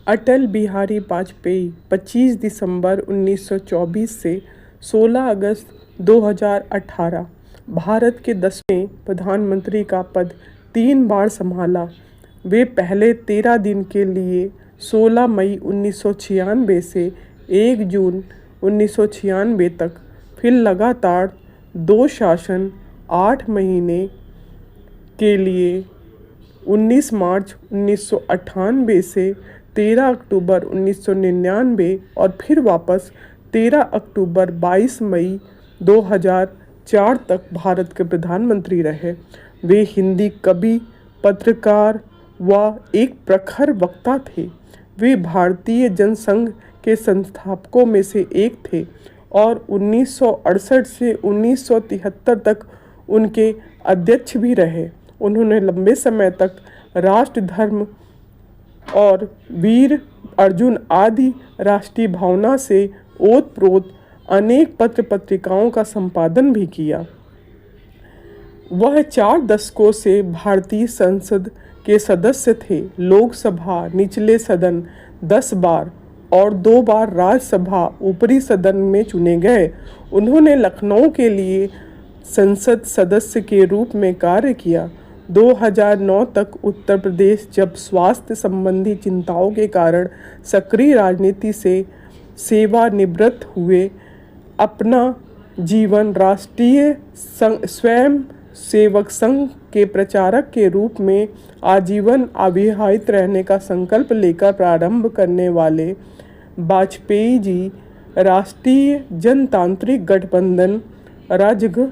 अटल बिहारी वाजपेयी 25 दिसंबर 1924 से 16 अगस्त 2018 भारत के 10वें प्रधानमंत्री का पद 3 बार संभाला। वे पहले 13 दिन के लिए 16 मई 1996 से 1 जून 1996 तक, फिर लगातार 2 शासन 8 महीने के लिए 19 मार्च 1998 से 13 अक्टूबर 1999 और फिर वापस 13 अक्टूबर 22 मई 2004 तक भारत के प्रधानमंत्री रहे। वे हिंदी कवि, पत्रकार व एक प्रखर वक्ता थे। वे भारतीय जनसंघ के संस्थापकों में से एक थे और 1968 से 1973 तक उनके अध्यक्ष भी रहे। उन्होंने लंबे समय तक राष्ट्र धर्म और वीर अर्जुन आदि राष्ट्रीय भावना से ओतप्रोत अनेक पत्र पत्रिकाओं का संपादन भी किया। वह 4 दशकों से भारतीय संसद के सदस्य थे। लोकसभा निचले सदन 10 बार और 2 बार राज्यसभा ऊपरी सदन में चुने गए। उन्होंने लखनऊ के लिए संसद सदस्य के रूप में कार्य किया। 2009 तक उत्तर प्रदेश जब स्वास्थ्य संबंधी चिंताओं के कारण सक्रिय राजनीति से सेवानिवृत्त हुए, अपना जीवन राष्ट्रीय स्वयं सेवक संघ के प्रचारक के रूप में आजीवन अविवाहित रहने का संकल्प लेकर प्रारंभ करने वाले वाजपेयी जी राष्ट्रीय जनतांत्रिक गठबंधन राजग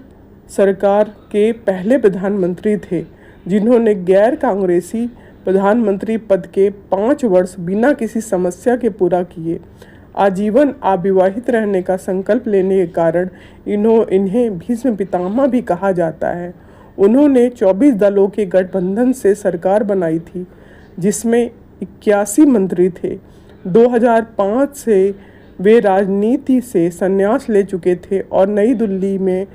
सरकार के पहले प्रधानमंत्री थे, जिन्होंने गैर कांग्रेसी प्रधानमंत्री पद के 5 वर्ष बिना किसी समस्या के पूरा किए। आजीवन अविवाहित रहने का संकल्प लेने के कारण इन्हें भीष्म पितामह भी कहा जाता है। उन्होंने 24 दलों के गठबंधन से सरकार बनाई थी, जिसमें 81 मंत्री थे। 2005 से वे राजनीति से संन्यास ले चुके थे और नई दिल्ली में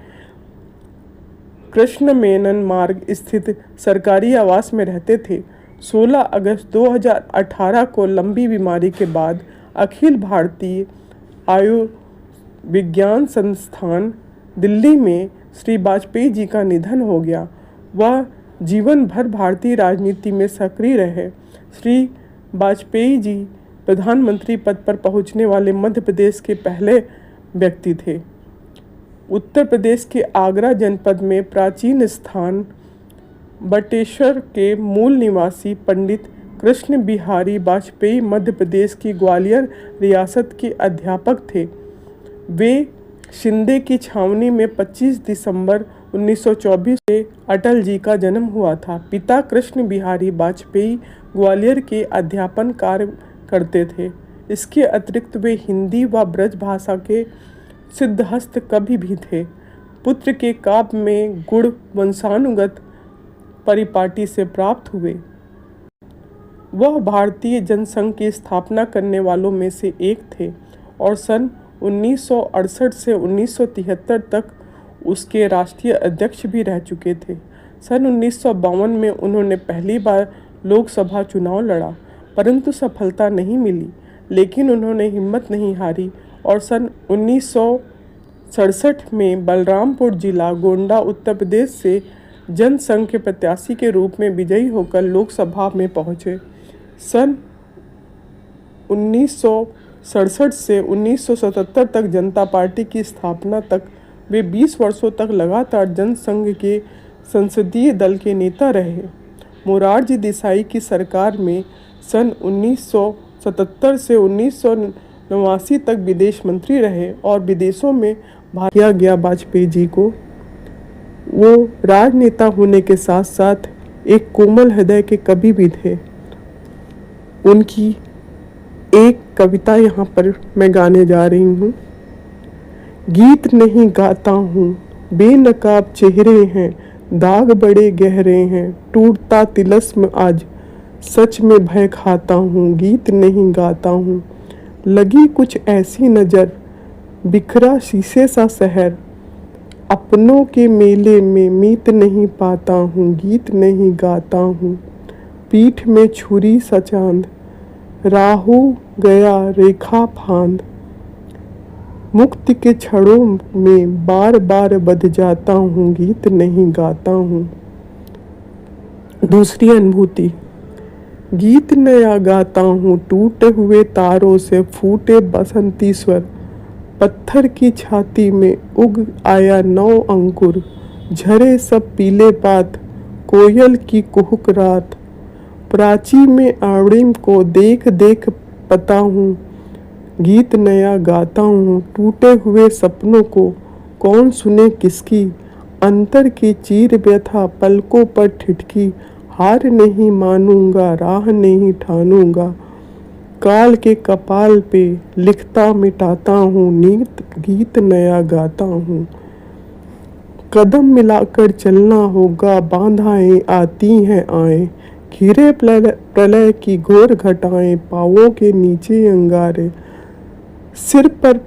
कृष्ण मेनन मार्ग स्थित सरकारी आवास में रहते थे। 16 अगस्त 2018 को लंबी बीमारी के बाद अखिल भारतीय आयुर्विज्ञान संस्थान दिल्ली में श्री वाजपेयी जी का निधन हो गया। वह जीवन भर भारतीय राजनीति में सक्रिय रहे। श्री वाजपेयी जी प्रधानमंत्री पद पर पहुंचने वाले मध्य प्रदेश के पहले व्यक्ति थे। उत्तर प्रदेश के आगरा जनपद में प्राचीन स्थान बटेश्वर के मूल निवासी पंडित कृष्ण बिहारी वाजपेयी मध्य प्रदेश की ग्वालियर रियासत के अध्यापक थे। वे शिंदे की छावनी में 25 दिसंबर 1924 से अटल जी का जन्म हुआ था। पिता कृष्ण बिहारी वाजपेयी ग्वालियर के अध्यापन कार्य करते थे। इसके अतिरिक्त वे हिंदी व ब्रज भाषा के सिद्धहस्त कवि भी थे। पुत्र के काव्य में गुण वंशानुगत परिपाटी से प्राप्त हुए। वह भारतीय जनसंघ की स्थापना करने वालों में से एक थे और सन 1968 से 1973 तक उसके राष्ट्रीय अध्यक्ष भी रह चुके थे। सन 1952 में उन्होंने पहली बार लोकसभा चुनाव लड़ा, परंतु सफलता नहीं मिली, लेकिन उन्होंने हिम्मत नहीं हारी और सन 1967 में बलरामपुर जिला गोंडा उत्तर प्रदेश से जनसंघ के प्रत्याशी के रूप में विजयी होकर लोकसभा में पहुंचे। सन 1967 से 1977 तक जनता पार्टी की स्थापना तक वे 20 वर्षों तक लगातार जनसंघ के संसदीय दल के नेता रहे। मोरारजी देसाई की सरकार में सन 1977 से 1989 तक विदेश मंत्री रहे और विदेशों में किया गया। वाजपेयी जी को वो राजनेता होने के साथ साथ एक कोमल हृदय के कवि भी थे। उनकी एक कविता यहाँ पर मैं गाने जा रही हूँ। गीत नहीं गाता हूँ, बेनकाब चेहरे हैं, दाग बड़े गहरे हैं, टूटता तिलस्म आज, सच में भय खाता हूँ। गीत नहीं गाता हूँ, लगी कुछ ऐसी नज़र, बिखरा शीशे सा शहर, अपनों के मेले में मीत नहीं पाता हूँ। गीत नहीं गाता हूँ, पीठ में छुरी सा चांद, राहु गया रेखा फांद, मुक्ति के क्षणों में बार बार बध जाता हूँ, गीत नहीं गाता हूँ। दूसरी अनुभूति, गीत नया गाता हूँ, टूटे हुए तारों से फूटे बसंती स्वर, पत्थर की छाती में उग आया नौ अंकुर, झरे सब पीले पात, कोयल की कुहुक रात, प्राची में आड़िम को देख देख पता हूँ, गीत नया गाता हूँ। टूटे हुए सपनों को कौन सुने किसकी, अंतर की चीर व्यथा पलकों पर ठिठकी, हार नहीं मानूंगा राह नहीं ठानूंगा, काल के कपाल पे लिखता मिटाता हूँ, नीत गीत नया गाता हूँ। कदम मिलाकर चलना होगा, बाधाएं आती हैं आए, घिरे प्रलय की घोर घटाएं, पाँवों के नीचे अंगारे, सिर पर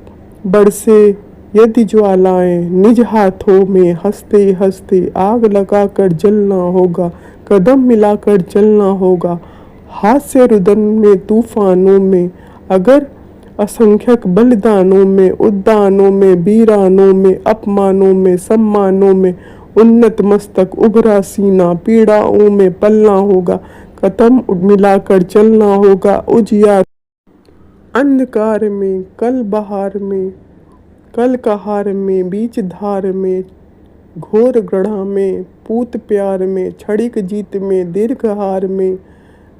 बरसे यदि ज्वालाएं, निज हाथों में हंसते हंसते आग लगाकर जलना होगा, कदम मिलाकर चलना होगा, हास्य रुदन में तूफानों में, अगर असंख्यक बलिदानों में, उद्यानों में, वीरानों में, अपमानों में, सम्मानों में, उन्नत मस्तक उभरा सीना, पीड़ाओं में पलना होगा, कदम मिलाकर चलना होगा, उजियार अंधकार में, कल बहार में, कल कहार में, बीच धार में, घोर गढ़ा में, पूत प्यार में, क्षणिक जीत में, दीर्घ हार में,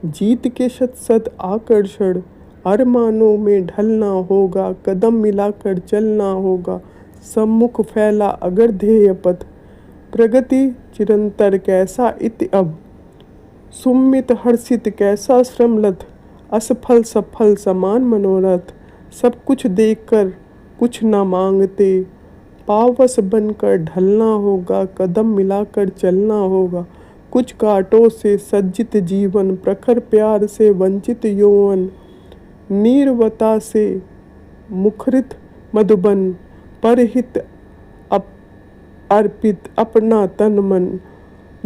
जीत के शत शत आकर्षण, अरमानों में ढलना होगा, कदम मिलाकर चलना होगा, सम्मुख फैला अगर ध्येय पथ, प्रगति चिरंतर कैसा इति अब, सुमित हर्षित कैसा श्रमलथ, असफल सफल समान मनोरथ, सब कुछ देखकर कुछ न मांगते, पावस बनकर ढलना होगा, कदम मिलाकर चलना होगा, कुछ कांटों से सज्जित जीवन, प्रखर प्यार से वंचित यौवन, नीरवता से मुखरित मधुबन, परहित अर्पित अपना तन मन,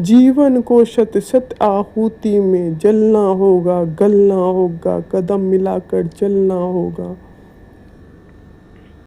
जीवन को शत शत आहुति में जलना होगा, गलना होगा, कदम मिलाकर चलना होगा।